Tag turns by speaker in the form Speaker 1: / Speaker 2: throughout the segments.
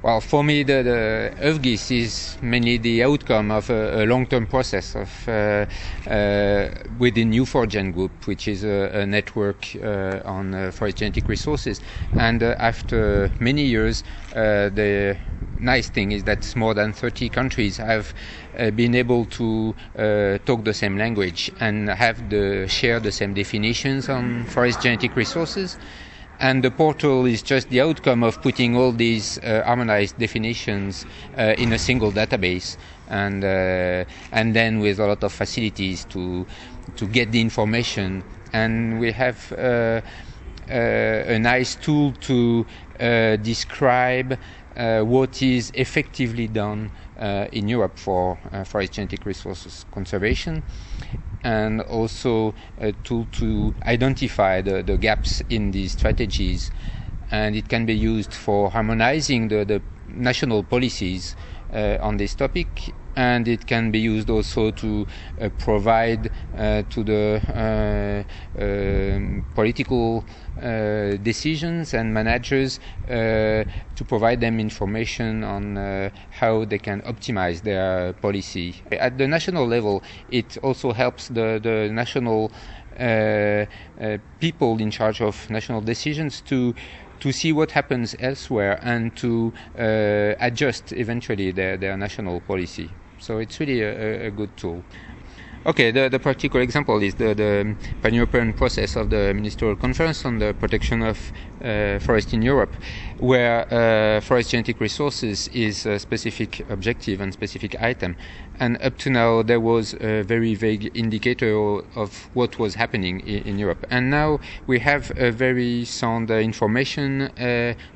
Speaker 1: Well, for me, the EUFGIS is mainly the outcome of a long-term process of within EUFORGEN Group, which is a network on forest genetic resources. And after many years, the nice thing is that more than 30 countries have been able to talk the same language and share the same definitions on forest genetic resources. And the portal is just the outcome of putting all these harmonized definitions in a single database, and then with a lot of facilities to get the information. And we have a nice tool to describe what is effectively done in Europe for forest genetic resources conservation, and also a tool to identify the gaps in these strategies. And it can be used for harmonizing the national policies on this topic, and it can be used also to provide to the political decisions and managers to provide them information on how they can optimize their policy. At the national level, it also helps the national people in charge of national decisions to see what happens elsewhere and to adjust eventually their national policy. So it's really a good tool. Okay, the practical example is the pan-European process of the Ministerial Conference on the protection of forest in Europe, where forest genetic resources is a specific objective and specific item. And up to now, there was a very vague indicator of what was happening in Europe. And now we have a very sound information,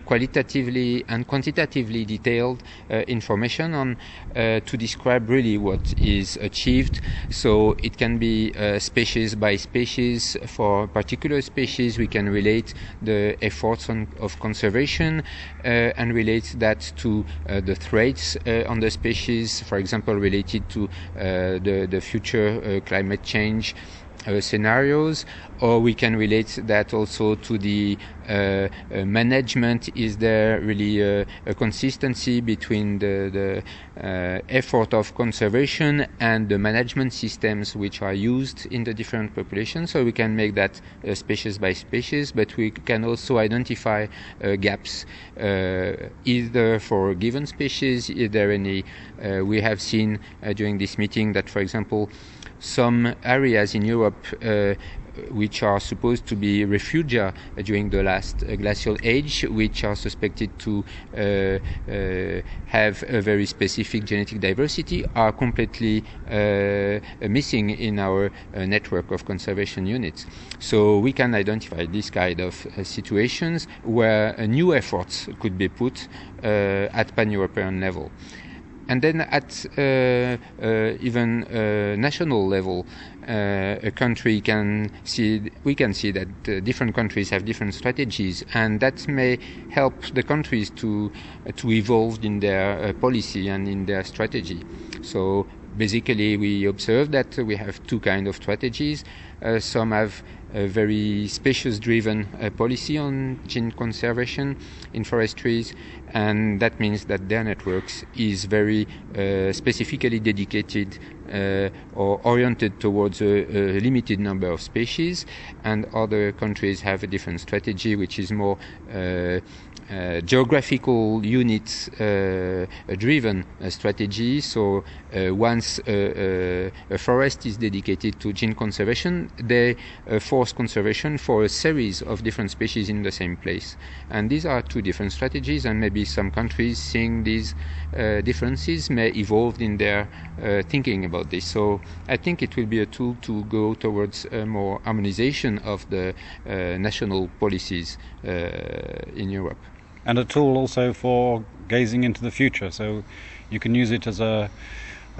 Speaker 1: qualitatively and quantitatively detailed information on to describe really what is achieved. So it can be species by species. For particular species, we can relate the efforts of conservation and relate that to the threats on the species, for example, related to the future climate change scenarios, or we can relate that also to the management. Is there really a consistency between the effort of conservation and the management systems which are used in the different populations? So we can make that species by species, but we can also identify gaps either for a given species. Is there any we have seen during this meeting that, for example, some areas in Europe which are supposed to be refugia during the last glacial age, which are suspected to have a very specific genetic diversity, are completely missing in our network of conservation units. So we can identify this kind of situations where new efforts could be put at pan-European level. And then at even national level, a country we can see that different countries have different strategies, and that may help the countries to evolve in their policy and in their strategy. So basically, we observe that we have two kinds of strategies. Some have a very species-driven policy on gene conservation in forestries, and that means that their networks is very specifically dedicated or oriented towards a limited number of species, and other countries have a different strategy, which is more geographical units driven strategy. So once a forest is dedicated to gene conservation, they force conservation for a series of different species in the same place. And these are two different strategies, and maybe some countries, seeing these differences, may evolve in their thinking about this. So I think it will be a tool to go towards more harmonization of the national policies in Europe.
Speaker 2: And a tool also for gazing into the future, so you can use it as a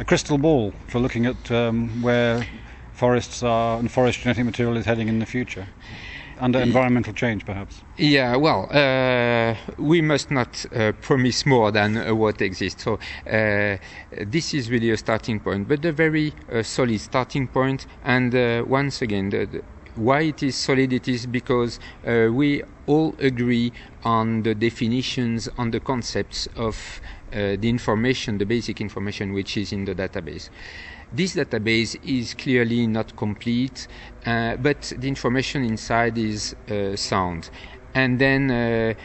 Speaker 2: crystal ball for looking at where forests are and forest genetic material is heading in the future, under environmental change perhaps.
Speaker 1: Yeah, well, we must not promise more than what exists. So this is really a starting point, but a very solid starting point. And once again, why it is solid? It is because we all agree on the definitions, on the concepts of the information, the basic information which is in the database. This database is clearly not complete, but the information inside is sound. And then,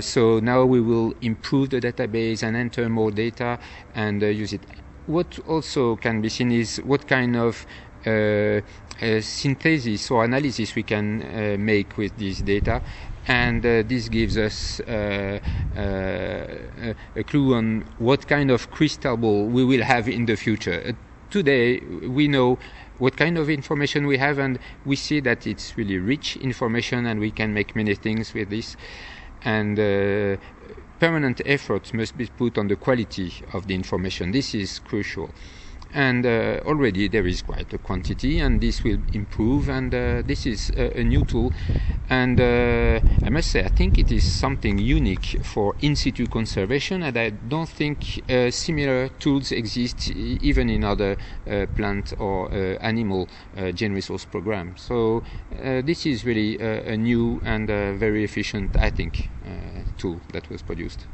Speaker 1: so now we will improve the database and enter more data and use it. What also can be seen is what kind of synthesis or analysis we can make with this data. And this gives us a clue on what kind of crystal ball we will have in the future. Today, we know what kind of information we have, and we see that it's really rich information, and we can make many things with this. And permanent efforts must be put on the quality of the information. This is crucial. And already there is quite a quantity, and this will improve, and this is a new tool. And I must say, I think it is something unique for in situ conservation, and I don't think similar tools exist even in other plant or animal gene resource programs. So this is really a new and very efficient, I think, tool that was produced.